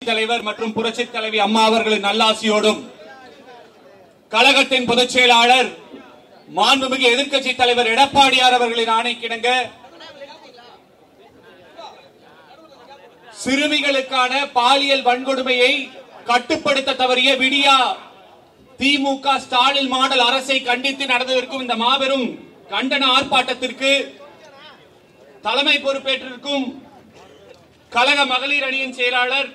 தலைவர் மற்றும் புரட்சி தலைவி அம்மா அவர்களின் நல்லாசியோடும் கழகத்தின் பொதுச் செயலாளர் மாண்புமிகு எதிர்க்கட்சி தலைவர் எடப்பாடியார் அவர்களின் ஆணைக்கிணங்க சிறுமிகளுக்கான பாலியல் வன்கொடுமையை கட்டுப்படுத்த தவறிய விடியா திமுக ஸ்டாலின் மாடல் அரசை கண்டித்து நடந்திருக்கும் இந்த மாபெரும் கண்டன ஆர்ப்பாட்டத்திற்கு தலைமை பொறுப்பேற்றிருக்கும் கழக மகளிர் அணியின் செயலாளர்,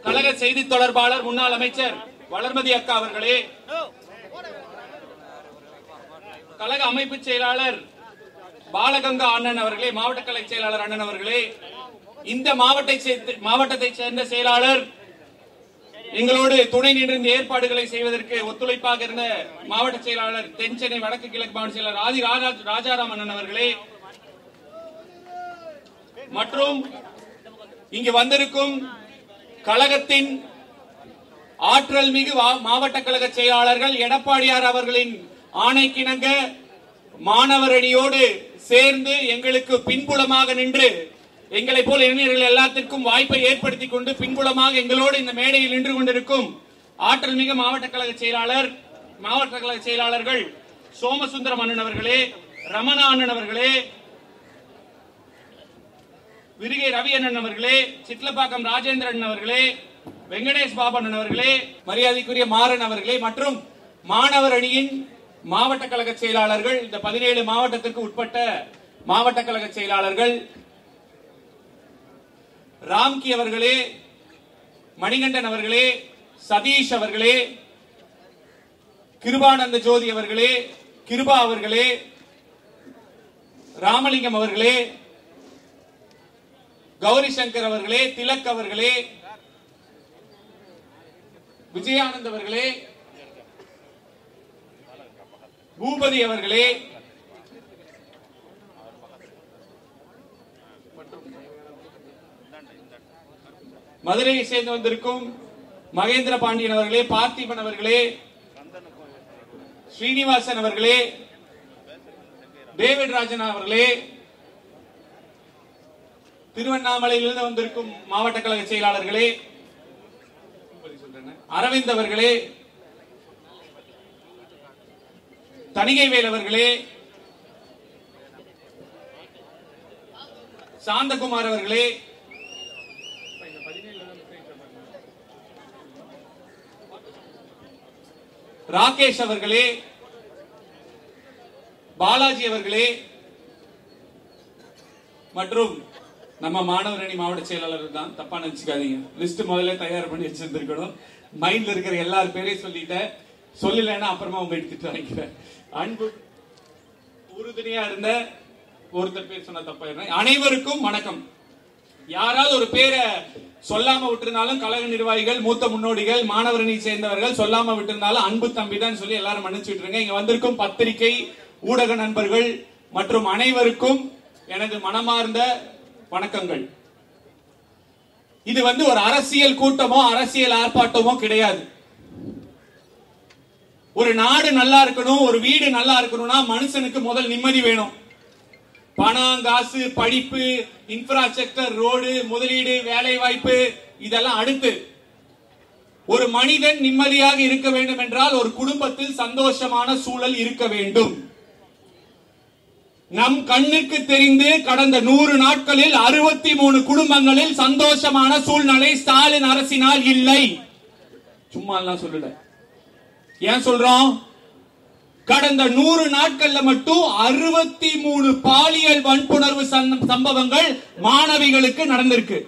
கழக செய்தி தொடர்பாளர், முன்னாள் அமைச்சர் வளர்மதி அக்கா அவர்களே, கழக அமைப்பு செயலாளர் பாலகங்கா அண்ணன் அவர்களே, மாவட்ட கழக செயலாளர் அண்ணன் அவர்களே, இந்த மாவட்டத்தை சேர்ந்த செயலாளர், எங்களோடு துணை நின்று ஏற்பாடுகளை செய்வதற்கு ஒத்துழைப்பாக இருந்த மாவட்ட செயலாளர் தென் சென்னை வடக்கு கிழக்கு மாவட்ட செயலாளர் ஆதி ராஜாராம் அண்ணன் அவர்களே, மற்றும் இங்கு வந்திருக்கும் கழகத்தின் ஆற்றல் மிகு மாவட்ட கழக செயலாளர்கள் எடப்பாடியார் அவர்களின் ஆணைக்கிணங்க மாணவர் அணியோடு சேர்ந்து எங்களுக்கு பின்புலமாக நின்று எங்களை போல் இளைஞர்கள் எல்லாத்திற்கும் வாய்ப்பை ஏற்படுத்திக் கொண்டு பின்புலமாக எங்களோடு இந்த மேடையில் நின்று கொண்டிருக்கும் ஆற்றல் மிகு மாவட்ட கழக செயலாளர்கள் சோமசுந்தரம் அண்ணன் அவர்களே, ரமணா அண்ணன் அவர்களே, விரிகை ரவி அண்ணன் அவர்களே, சிட்லப்பாக்கம் ராஜேந்திரன் அவர்களே, வெங்கடேஷ் பாபன் அவர்களே, மரியாதைக்குரிய மாறன் அவர்களே மற்றும் மாணவர் அணியின் மாவட்ட கழக செயலாளர்கள், இந்த 17 மாவட்டத்திற்கு உட்பட்ட மாவட்ட கழக செயலாளர்கள், ராம்கி அவர்களே, மணிகண்டன் அவர்களே, சதீஷ் அவர்களே, கிருபானந்த ஜோதி அவர்களே, கிருபா அவர்களே, ராமலிங்கம் அவர்களே, கௌரி சங்கர் அவர்களே, திலக் அவர்களே, விஜயானந்த் அவர்களே, பூபதி அவர்களே, மதுரையை சேர்ந்து வந்திருக்கும் மகேந்திர பாண்டியன் அவர்களே, பார்த்திபன் அவர்களே, ஸ்ரீனிவாசன் அவர்களே, டேவிட் ராஜன் அவர்களே, திருவண்ணாமலையிலிருந்து வந்திருக்கும் மாவட்ட கழக செயலாளர்களே, அரவிந்த் அவர்களே, தணிகைவேல் அவர்களே, சாந்தகுமார் அவர்களே, ராகேஷ் அவர்களே, பாலாஜி அவர்களே மற்றும் நம்ம மாணவர் அணி மாவட்ட செயலாளர் தான், தப்பா நினைச்சுக்காதீங்க. லிஸ்ட் முதல்ல தயார் பண்ணி வச்சிருந்திருக்கணும். மைண்ட்ல இருக்கிற எல்லார் பேரையும் சொல்லிட்டேன். சொல்லலைன்னா அப்புறமா உங்க எடுத்துட்டு வாங்கிக்கிறேன். அன்பு உறுதுணையா இருந்த ஒருத்தர் பேர் சொன்ன தப்பா. அனைவருக்கும் வணக்கம். யாராவது ஒரு பேரை சொல்லாம விட்டிருந்தாலும் கழக நிர்வாகிகள், மூத்த முன்னோடிகள், மாணவர் அணி சேர்ந்தவர்கள் சொல்லாம விட்டிருந்தாலும் அன்பு தம்பி தான் சொல்லி எல்லாரும் மன்னிச்சு விட்டுருங்க. இங்க வந்திருக்கும் பத்திரிகை ஊடக நண்பர்கள் மற்றும் அனைவருக்கும் எனது மனமார்ந்த வணக்கங்கள். இது ஒரு அரசியல் கூட்டமோ அரசியல் ஆர்ப்பாட்டமோ கிடையாது. ஒரு நாடு நல்லா இருக்கணும், ஒரு வீடு நல்லா இருக்கணும்னா மனுஷனுக்கு முதல் நிம்மதி வேணும். பணம், காசு, படிப்பு, இன்ஃப்ராஸ்ட்ரக்சர், ரோடு, முதலீடு, வேலை வாய்ப்பு இதெல்லாம் அடுத்து. ஒரு மனிதன் நிம்மதியாக இருக்க வேண்டும் என்றால் ஒரு குடும்பத்தில் சந்தோஷமான சூழல் இருக்க வேண்டும். நம் கண்ணுக்கு தெரிந்து கடந்த 100 நாட்களில் 63 குடும்பங்களில் சந்தோஷமான சூழ்நிலை ஸ்டாலின் அரசினால் இல்லை. சும்மா எல்லாம் சொல்லல. ஏன் சொல்றோம்? கடந்த 100 நாட்கள்ல மட்டும் 63 பாலியல் வன்புணர்வு சம்பவங்கள் மாணவிகளுக்கு நடந்திருக்கு.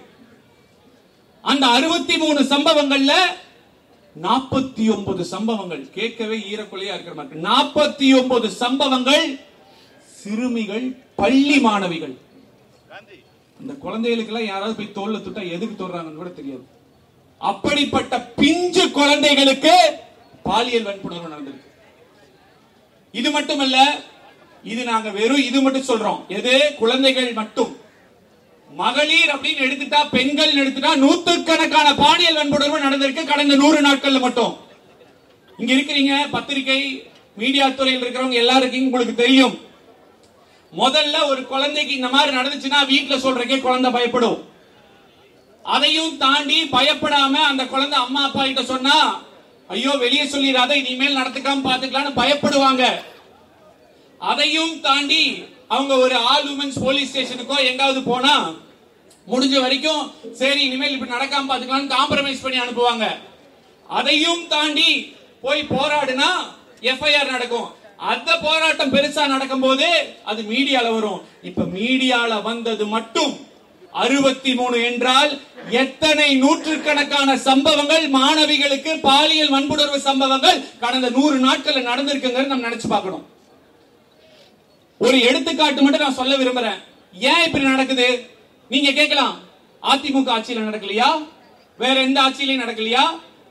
அந்த 63 சம்பவங்கள்ல 49 சம்பவங்கள், கேட்கவே ஈரக்குலையா இருக்கிற மாதிரி, 49 சம்பவங்கள் சிறுமிகள், பள்ளி மாணவிகள். அந்த குழந்தைகளுக்கு எல்லாம் யாராவது போய் தோல்ல தொட்டா எதுக்கு தொடுறாங்கன்னு கூட தெரியாது. அப்படிப்பட்ட பிஞ்சு குழந்தைகளுக்கு பாலியல் வன்புணர்வு நடந்திருக்கு. இது மட்டுமல்ல, இது நாங்க வெறும் இது மட்டும் சொல்றோம். எது? குழந்தைகள் மட்டும். மகளிர் அப்படின்னு எடுத்துட்டா, பெண்கள் எடுத்துட்டா நூற்றுக்கணக்கான பாலியல் வன்புணர்வு நடந்திருக்கு கடந்த 100 நாட்கள்ல மட்டும். இங்க இருக்கிறீங்க, பத்திரிகை மீடியா துறையில் இருக்கிறவங்க எல்லாருக்கும் உங்களுக்கு தெரியும். முதல்ல ஒரு குழந்தைக்கு இந்த மாதிரி நடந்துச்சுன்னா வீட்டுல சொல்றக்கே குழந்தை பயப்படும். அதையும் தாண்டி பயப்படாம அந்த குழந்தை அம்மா அப்பா கிட்ட சொன்னா, ஐயோ வெளியே சொல்லிடாத, இனிமேல் நடத்துக்காம பாத்துக்கலாம்னு பயப்படுவாங்க. அதையும் தாண்டி அவங்க ஒரு ஆல் உமன்ஸ் போலீஸ் ஸ்டேஷனுக்கோ எங்காவது போனா முடிஞ்ச வரைக்கும் சரி இனிமேல் இப்படி நடக்காம பாத்துக்கலாம் காம்ப்ரமைஸ் பண்ணி அனுப்புவாங்க. அதையும் தாண்டி போய் போராடுனா எஃப்ஐஆர் நடக்கும். அந்த போராட்டம் பெருசா நடக்கும் போது அது மீடியால வரும். இப்ப மீடியால வந்தது மட்டும் 63 என்றால் எத்தனை நூற்றுக்கணக்கான சம்பவங்கள், மாணவிகளுக்கு பாலியல் வன்புணர்வு சம்பவங்கள் கடந்த 100 நாட்கள் நடந்திருக்குங்க நம்ம நினைச்சு பார்க்கணும். ஒரு எடுத்துக்காட்டு மட்டும் நான் சொல்ல விரும்புறேன். ஏன் இப்படி நடக்குது நீங்க கேட்கலாம். அதிமுக ஆட்சியில நடக்கலையா? வேற எந்த ஆட்சியிலையும் நடக்கலையா?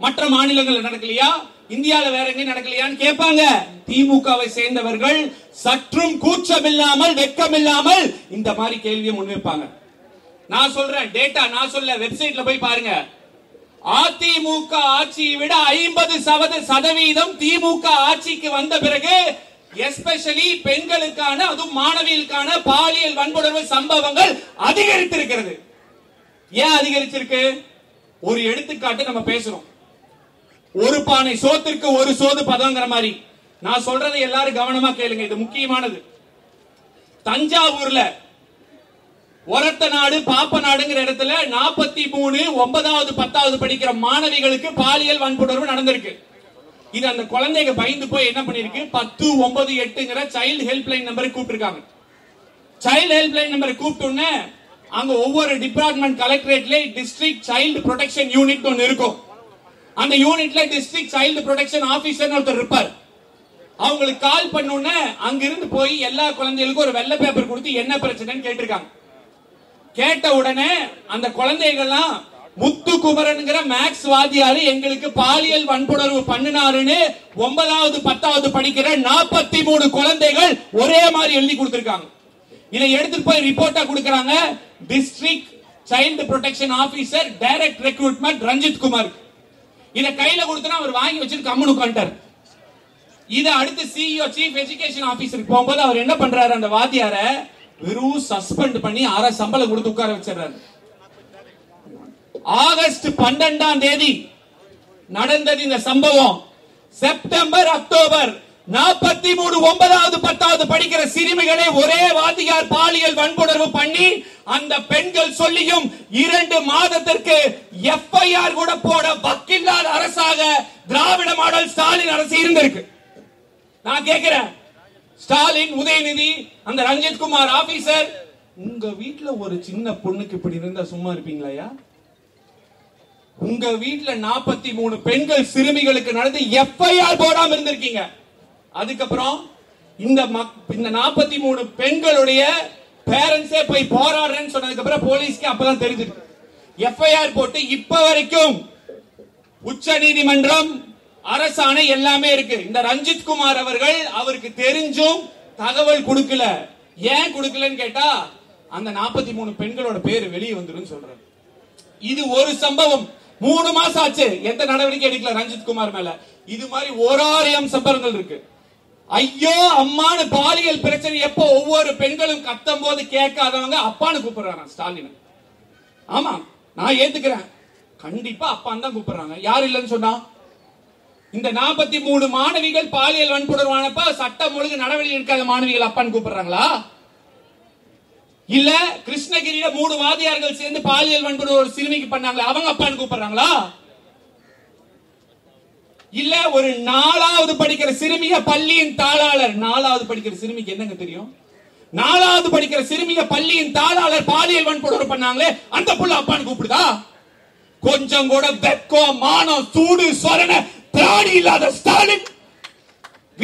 மற்ற மாநிலங்கள் நடக்கலையா? இந்தியாவில் வேற எங்க நடக்கலையான்னு கேட்பாங்க. திமுகவை சேர்ந்தவர்கள் சற்றும் கூச்சமில்லாமல் வெட்கமில்லாமல் இந்த மாதிரி கேள்வியை முன்வைப்பாங்க. நான் சொல்றேன், டேட்டா நான் சொல்ல, வெப்சைட்ல போய் பாருங்க. அதிமுக ஆட்சியை விட 50% திமுக ஆட்சிக்கு வந்த பிறகு எஸ்பெஷலி பெண்களுக்கான, அதுவும் மாணவிகளுக்கான பாலியல் வன்புணர்வு சம்பவங்கள் அதிகரித்திருக்கிறது. ஏன் அதிகரிச்சிருக்கு? ஒரு எடுத்துக்காட்டு நம்ம பேசுறோம். ஒரு பானை சோத்திற்கு ஒரு சோது பதங்கிற மாதிரி. நான் சொல்றதை எல்லாரும் கவனமா கேளுங்க, இது முக்கியமானது. தஞ்சாவூர்ல ஒரத்த நாடு பாப்ப நாடுங்கிற இடத்துல 43 9வது 10வது படிக்கிற மாணவிகளுக்கு பாலியல் வன்புணர்வு நடந்திருக்கு. இது அந்த குழந்தைங்க பயந்து போய் என்ன பண்ணிருக்கு, 10 9 8ங்கிற சைல்டு ஹெல்ப்லைன் நம்பரை கூப்பிட்டுருக்காங்க. சைல்டு ஹெல்ப்லைன் நம்பரை கூப்பிட்டோன்னே அங்க ஒவ்வொரு டிபார்ட்மெண்ட் கலெக்டரேட்ல டிஸ்ட்ரிக்ட் சைல்டு ப்ரொடெக்ஷன் யூனிட் ஒன்னு இருக்கும். அந்த யூனிட்ல டிஸ்ட்ரிக்ட் சைல்டு ப்ரொடெக்ஷன் ஆபீசர் ஒருத்தர் இருப்பார். அவங்களுக்கு கால் பண்ணோன்னே அங்கிருந்து போய் எல்லா குழந்தைகளுக்கும் ஒரு வெள்ளை பேப்பர் கொடுத்து என்ன பிரச்சனைன்னு கேட்டிருக்காங்க. கேட்ட உடனே அந்த குழந்தைகள்லாம் முத்துக்குமரன்ங்கிற மேக்ஸ் வாத்தியாரு எங்களுக்கு பாலியல் வன்புணர்வு பண்ணினாருன்னு 9வது 10வது படிக்கிற 43 குழந்தைகள் ஒரே மாதிரி எழுதி கொடுத்திருக்காங்க. இதை எடுத்துட்டு போய் ரிப்போர்ட்டா கொடுக்கறாங்க district child protection officer direct recruitment Ranjith Kumar. இத கையில கொடுத்தா அவர் வாங்கி வச்சிட்டு கம்முனு உட்கார்ந்தார். இத அடுத்து சிஇஓ சீஃப் எஜுகேஷன் ஆபீசருக்கு போகும்போது அவர் என்ன பண்றாரு, அந்த வாத்தியார வெறும் சஸ்பெண்ட் பண்ணி அரை சம்பளம் கொடுத்து உட்கார வச்சிடறாரு. ஆகஸ்ட் 12ஆம் தேதி நடந்தது இந்த சம்பவம். செப்டம்பர் அக்டோபர் 43 9வது 10வது படிக்கிற சிறுமிகளை ஒரே வாத்தியார் பாலியல் வன்புணர்வு பண்ணி அந்த பெண்கள் சொல்லியும் 2 மாதத்திற்கு எஃப்ஐஆர் கூட போட வக்கில்லாத அரசாக திராவிட மாடல் ஸ்டாலின் அரசு இருந்திருக்கு. நான் கேட்கிறேன், ஸ்டாலின், உதயநிதி, அந்த ரஞ்சித் குமார் ஆபீசர், உங்க வீட்டுல ஒரு சின்ன பொண்ணுக்கு இப்படி இருந்தா சும்மா இருப்பீங்களா? உங்க வீட்டுல 43 பெண்கள் சிறுமிகளுக்கு நடந்து எஃப்ஐஆர் போடாம இருந்திருக்கீங்க. அதுக்கப்புறம் இந்த 43 பெண்களுடைய பேரண்ட்ஸே போய் போராடுறேன்னு சொன்னதுக்கு அப்புறம் போலீஸ்க்கு அப்பதான் தெரிஞ்சிருக்கு. எஃப்ஐஆர் போட்டு இப்ப வரைக்கும் உச்ச நீதிமன்றம் அரசாணை எல்லாமே இருக்கு. இந்த ரஞ்சித் குமார் அவர்கள் அவருக்கு தெரிஞ்சும் தகவல் கொடுக்கல. ஏன் கொடுக்கலன்னு கேட்டா அந்த 43 பெண்களோட பேர் வெளியே வந்துரும் சொல்றாரு. இது ஒரு சம்பவம். 3 மாசம் ஆச்சு, எந்த நடவடிக்கை எடுக்கல ரஞ்சித் குமார் மேல. இது மாதிரி 1000 சம்பவங்கள் இருக்கு. ஐயோ அம்மானு பாலியல் பிரச்சனை எப்போ ஒவ்வொரு பெண்களும் கத்தும் போது கேட்காதவங்க அப்பான்னு கூப்பிடுறாங்க ஸ்டாலின். ஆமா, நான் ஏத்துக்கிறேன், கண்டிப்பா அப்பான்னு தான் கூப்பிடுறாங்க. யார் இல்லைன்னு சொன்னா? இந்த 43 மாணவிகள் பாலியல் வன்புணர்வானப்ப சட்டம் ஒழுங்கு நடவடிக்கை எடுக்காத மாணவிகள் அப்பான்னு கூப்பிடுறாங்களா? இல்ல கிருஷ்ணகிரியில 3 வாதியார்கள் சேர்ந்து பாலியல் வன்புணர்வு ஒரு சிறுமிக்கு பண்ணாங்களா, அவங்க அப்பான்னு கூப்பிடுறாங்களா? இல்ல ஒரு 4வது படிக்கிற சிறுமிய பள்ளியின் தாளாளர், 4வது படிக்கிற சிறுமிக்கு என்னங்க தெரியும்? 4வது படிக்கிற சிறுமிய பள்ளியின் தாளாளர் பாலியல் வன்புணர்வு பண்ணாங்களே, அந்த புள்ள அப்பான்னு கூப்பிடுதா? கொஞ்சம் கூட வெட்கம், மானம், சூடு சொரண திராணி இல்லாத ஸ்டாலின்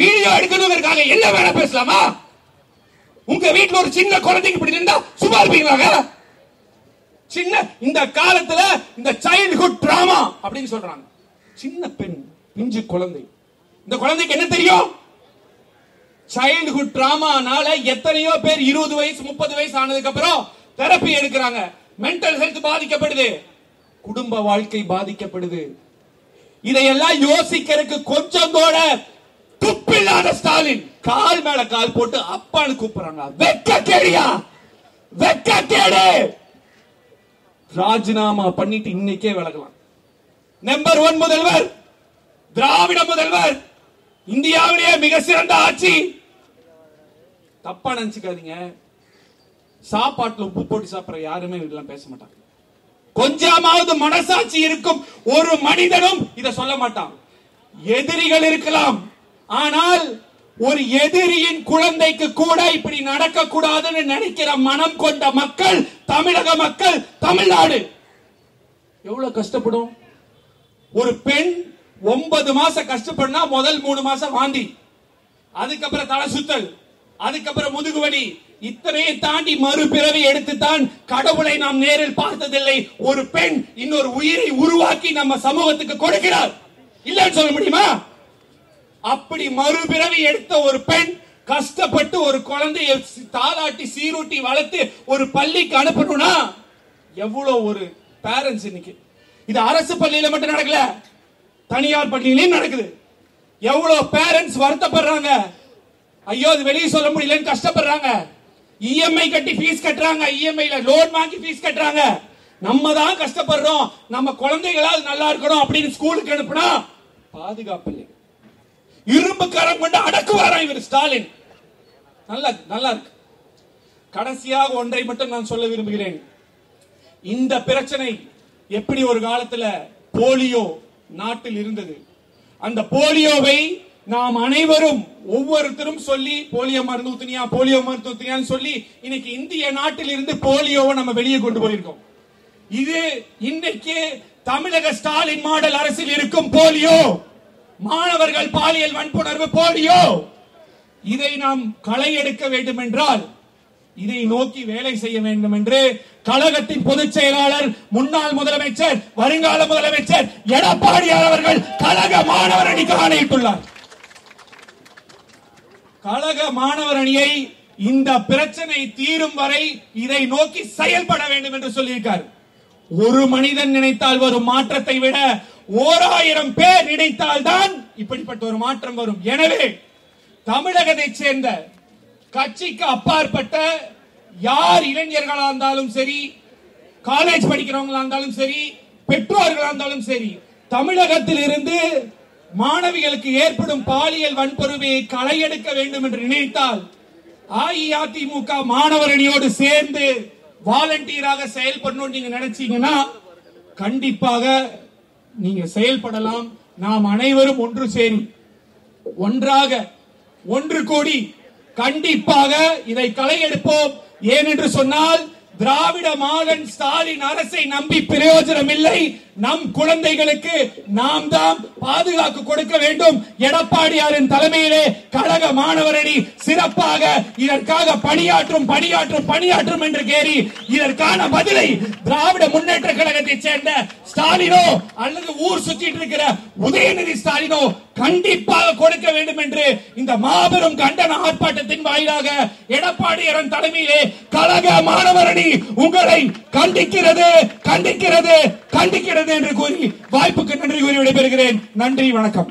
வீடியோ எடுக்கணுங்கிறதுக்காக என்ன வேணா பேசலாமா? உங்க வீட்டுல ஒரு சின்ன குழந்தைக்கு இப்படி இருந்தா சும்மா இருப்பீங்களா? சின்ன இந்த காலத்துல இந்த சைல்ட்ஹுட் டிராமா அப்படின்னு சொல்றாங்க. சின்ன பெண், பிஞ்சு குழந்தை, இந்த குழந்தைக்கு என்ன தெரியும்? சைல்ட்ஹுட் டிராமானால எத்தனையோ பேர் 20 வயசு 30 வயசு ஆனதுக்கு அப்புறம் தெரப்பி எடுக்கிறாங்க. மென்டல் ஹெல்த் பாதிக்கப்படுது, குடும்ப வாழ்க்கை பாதிக்கப்படுது. இதையெல்லாம் யோசிக்கிறதுக்கு கொஞ்சம் கூட துப்பில்லாத ஸ்டாலின் கால் மேல கால் போட்டு அப்பான்னு கூப்பிடுறாங்க. வெட்க கேடியா, வெட்க கேடு. ராஜினாமா பண்ணிட்டு இன்னைக்கே விலகலாம். நம்பர் 1 முதல்வர், திராவிட முதல்வர், இந்தியாவிலேயே மிக சிறந்த ஆட்சி. தப்பா நினைச்சுக்காதீங்க, சாப்பாட்டுல உப்பு போட்டு சாப்பிடுற யாருமே இதெல்லாம் பேச மாட்டாங்க. கொஞ்சமாவது மனசாட்சி இருக்கும் ஒரு மனிதனும் இத சொல்ல மாட்டான். எதிரிகள் இருக்கலாம், ஆனால் ஒரு எதிரியின் குழந்தைக்கு கூட இப்படி நடக்க கூடாதுன்னு நினைக்கிற மனம் கொண்ட மக்கள் தமிழக மக்கள், தமிழ்நாடு. எவ்வளவு கஷ்டப்படும் ஒரு பெண். 9 மாசம் கஷ்டப்படனா முதல் 3 மாசம் வாந்தி, அதுக்கப்புறம் தலை சுத்தல், அதுக்கப்புறம் முதுகுவலி. இத்தனையை தாண்டி மறுபிறவி எடுத்துத்தான் கடவுளை நாம் நேரில் பார்த்ததில்லை. ஒரு பெண் இன்னொரு உயிரை உருவாக்கி நம்ம சமூகத்துக்கு கொடுக்கிறார், இல்லன்னு சொல்ல முடியுமா? அப்படி மறுபிறவி எடுத்த ஒரு பெண் கஷ்டப்பட்டு ஒரு குழந்தையை தாளாட்டி சீரூட்டி வளர்த்து ஒரு பள்ளிக்கு அனுப்பணும்னா எவ்வளவு ஒரு பேரண்ட்ஸ். இன்னைக்கு இது அரசு பள்ளியில மட்டும் நடக்கல, தனியார் பள்ளியிலும் நடக்குது. எவ்வளவு பேரண்ட்ஸ் வருத்தப்படுறாங்க, ஐயோ அது வெளியே சொல்ல முடியலன்னு கஷ்டப்படுறாங்க. இஎம்ஐ கட்டி ஃபீஸ் கட்டுறாங்க, இஎம்ஐல லோன் வாங்கி ஃபீஸ் கட்டுறாங்க. நம்ம தான் கஷ்டப்படுறோம், நம்ம குழந்தைகளால் நல்லா இருக்கணும் அப்படின்னு ஸ்கூலுக்கு அனுப்புனா பாதுகாப்பு இல்லை. இரும்பு கரம் கொண்டு அடக்குவாரா இவர் ஸ்டாலின். நல்லா இருக்கு. கடைசியாக ஒன்றை மட்டும் நான் சொல்ல விரும்புகிறேன். இந்த பிரச்சனை எப்படி ஒரு காலத்துல போலியோ நாட்டில் இருந்தது, அந்த போலியோவை நாம் அனைவரும் ஒவ்வொருத்தரும் சொல்லி போலியோ மருந்து ஊத்தினியான்னு சொல்லி இன்னைக்கு இந்திய நாட்டில் இருந்து போலியோவை நம்ம வெளியே கொண்டு போயிருக்கோம். இது இன்னைக்கு தமிழக ஸ்டாலின் மாடல் அரசில் இருக்கும் போலியோ, மாணவர்கள் பாலியல் வன்புணர்வு போலியோ. இதை நாம் களை எடுக்க வேண்டும் என்றால் இதை நோக்கி வேலை செய்ய வேண்டும் என்று கழகத்தின் பொதுச் செயலாளர், முன்னாள் முதலமைச்சர், வருங்கால முதலமைச்சர் எடப்பாடியார் அவர்கள் கழக மாணவர் அணிக்கு ஆணையிட்டுள்ளார். கழக மாணவர் அணியை இந்த பிரச்சனை தீரும் வரை இதை நோக்கி செயல்பட வேண்டும் என்று சொல்லியிருக்கார். ஒரு மனிதன் நினைத்தால் வரும் மாற்றத்தை விட 1000 பேர் நினைத்தால் தான் இப்படிப்பட்ட ஒரு மாற்றம் வரும். எனவே தமிழகத்தை சேர்ந்த கட்சிக்கு அப்பாற்பட்ட யார் இளைஞர்களா இருந்தாலும் சரி, காலேஜ் படிக்கிறவங்களா இருந்தாலும் சரி, பெற்றோர்களா இருந்தாலும் சரி, தமிழகத்தில் இருந்து மாணவிகளுக்கு ஏற்படும் பாலியல் வன்புணர்வை களையெடுக்க வேண்டும் என்று நினைத்தால் அஇஅதிமுக மாணவர் அணியோடு சேர்ந்து வாலண்டியராக செயல்படணும் நீங்க நினைச்சீங்கன்னா கண்டிப்பாக நீங்க செயல்படலாம். நாம் அனைவரும் ஒன்று சேரி ஒன்றாக ஒன்று கூடி கண்டிப்பாக இதை களையெடுப்போம். ஏனென்று சொன்னால் திராவிட மாடல் ஸ்டாலின் அரசை நம்பி பிரயோஜனம் இல்லை. நம் குழந்தைகளுக்கு நாம் தான் பாதுகாப்பு கொடுக்க வேண்டும். எடப்பாடியாரின் தலைமையிலே கழக மாணவர் அணி சிறப்பாக இதற்காக பணியாற்றும் என்று கேரி இதற்கான பதிலை திராவிட முன்னேற்ற கழகத்தை சேர்ந்த ஸ்டாலினோ அல்லது ஊர் சுற்றிட்டு இருக்கிற உதயநிதி ஸ்டாலினோ கண்டிப்பாக கொடுக்க வேண்டும் என்று இந்த மாபெரும் கண்டன ஆர்ப்பாட்டத்தின் வாயிலாக எடப்பாடியாரின் தலைமையிலே கழக மாணவர் அணி உங்களை கண்டிக்கிறது என்று கூறி வாய்ப்புக்கு நன்றி கூறி விடைபெறுகிறேன். நன்றி, வணக்கம்.